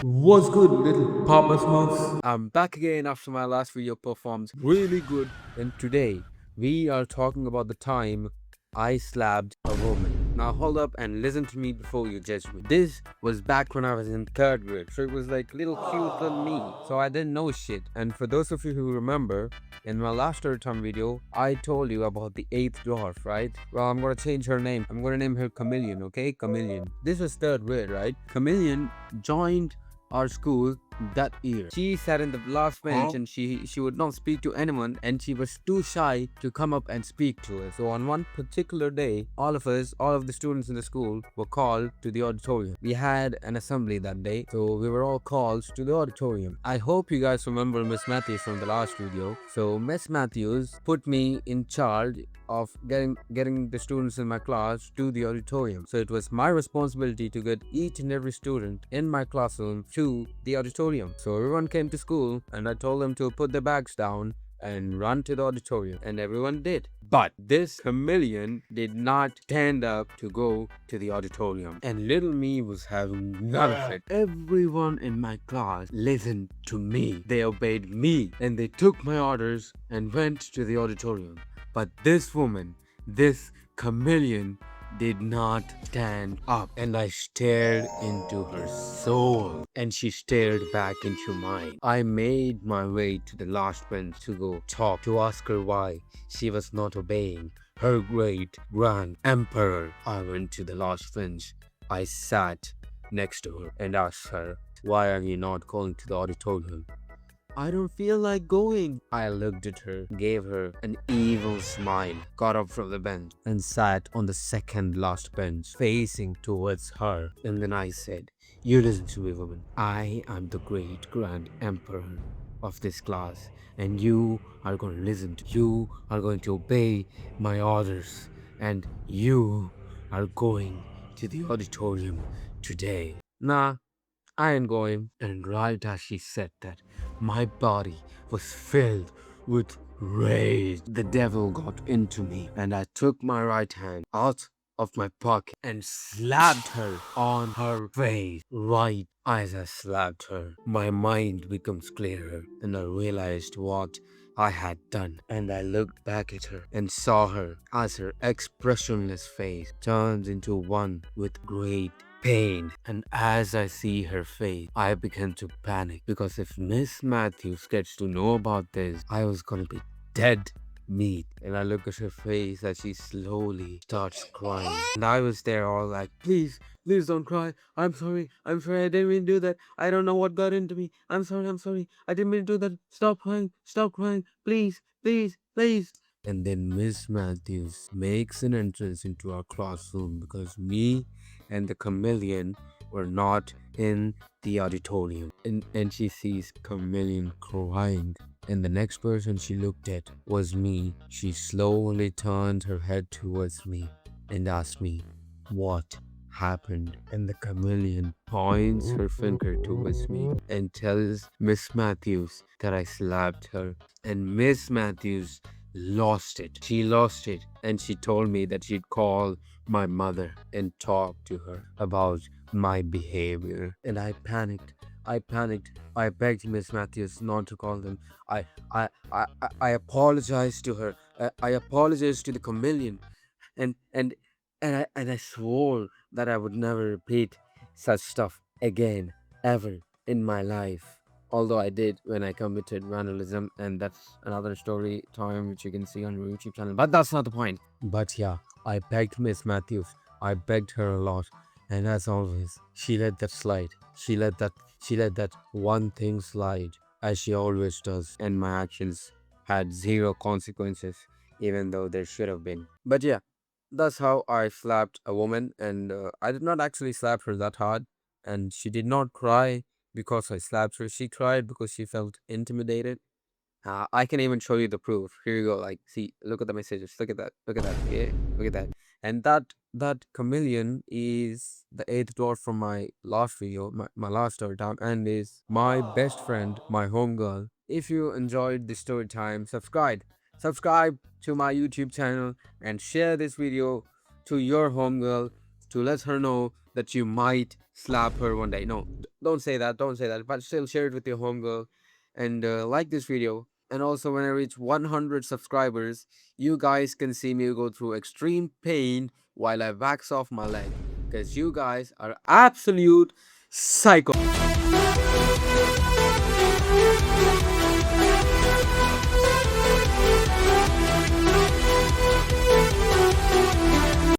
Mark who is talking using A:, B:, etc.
A: What's good, little Papa Smurfs?
B: I'm back again after my last video performed really good. And today we are talking about the time I slapped a woman. Now hold up and listen to me before you judge me. This was back when I was in third grade, so it was like little cute little me. So I didn't know shit. And for those of you who remember, in my last Storytime video, I told you about the eighth dwarf, right? Well, I'm gonna change her name. I'm gonna name her Chameleon, okay? Chameleon. This was third grade, right? Chameleon joined our school that year. She sat in the last bench and she would not speak to anyone, and she was too shy to come up and speak to us. So on one particular day, all of the students in the school were called to the auditorium. We had an assembly that day, so we were all called to the auditorium. I hope you guys remember Miss Matthews from the last video. So Miss Matthews put me in charge of getting the students in my class to the auditorium. So it was my responsibility to get each and every student in my classroom to the auditorium. So everyone came to school and I told them to put their bags down and run to the auditorium, and everyone did. But this chameleon did not stand up to go to the auditorium, and little me was having none of it. Everyone in my class listened to me. They obeyed me and they took my orders and went to the auditorium. But this woman, this chameleon, did not stand up, and I stared into her soul, and she stared back into mine. I made my way to the last bench to go talk, to ask her why she was not obeying her great grand emperor. I went to the last bench. I sat next to her and asked her, "Why are you not going to the auditorium?" "I don't feel like going." I looked at her, gave her an evil smile, got up from the bench, and sat on the second last bench, facing towards her. And then I said, "You listen to me, woman. I am the great grand emperor of this class, and you are going to listen to, you are going to obey my orders, and you are going to the auditorium today." Nah, I ain't going. And right as she said that, my body was filled with rage. The devil got into me, and I took my right hand out of my pocket and slapped her on her face. Right as I slapped her, my mind becomes clearer, and I realized what I had done. And I looked back at her and saw her as her expressionless face turns into one with great pain. And as I see her face, I began to panic, because if Miss Matthews gets to know about this, I was gonna be dead meat. And I look at her face as she slowly starts crying. And I was there all like, "Please, please don't cry. I'm sorry, I didn't mean to do that. I don't know what got into me. I'm sorry, I didn't mean to do that. Stop crying, please, please, please." And then Miss Matthews makes an entrance into our classroom, because me and the chameleon were not in the auditorium. And she sees chameleon crying. And the next person she looked at was me. She slowly turned her head towards me and asked me, "What happened?" And the chameleon points her finger towards me and tells Miss Matthews that I slapped her. And Miss Matthews lost it. She lost it, and she told me that she'd call my mother and talk to her about my behavior. And I panicked. I begged Miss Matthews not to call them. I apologized to her. I apologized to the chameleon, and and and I swore that I would never repeat such stuff again, ever in my life. Although I did when I committed vandalism, and that's another story time which you can see on your YouTube channel. But that's not the point. But yeah, I begged Miss Matthews. I begged her a lot, and as always, she let that slide. She let that one thing slide, as she always does, and my actions had zero consequences, even though there should have been. But yeah, that's how I slapped a woman, and I did not actually slap her that hard, and she did not cry because I slapped her. She cried because she felt intimidated. I can even show you the proof. Here you go. Like, see, look at the messages. Look at that. Look at that. Yeah, look at that. And that chameleon is the eighth dwarf from my last video, my last story time, and is my best friend, my homegirl. If you enjoyed the story time, subscribe to my YouTube channel and share this video to your homegirl to let her know that you might slap her one day. No, don't say that. Don't say that. But still, share it with your homegirl and like this video. And also, when I reach 100 subscribers, you guys can see me go through extreme pain while I wax off my leg. Because you guys are absolute psycho.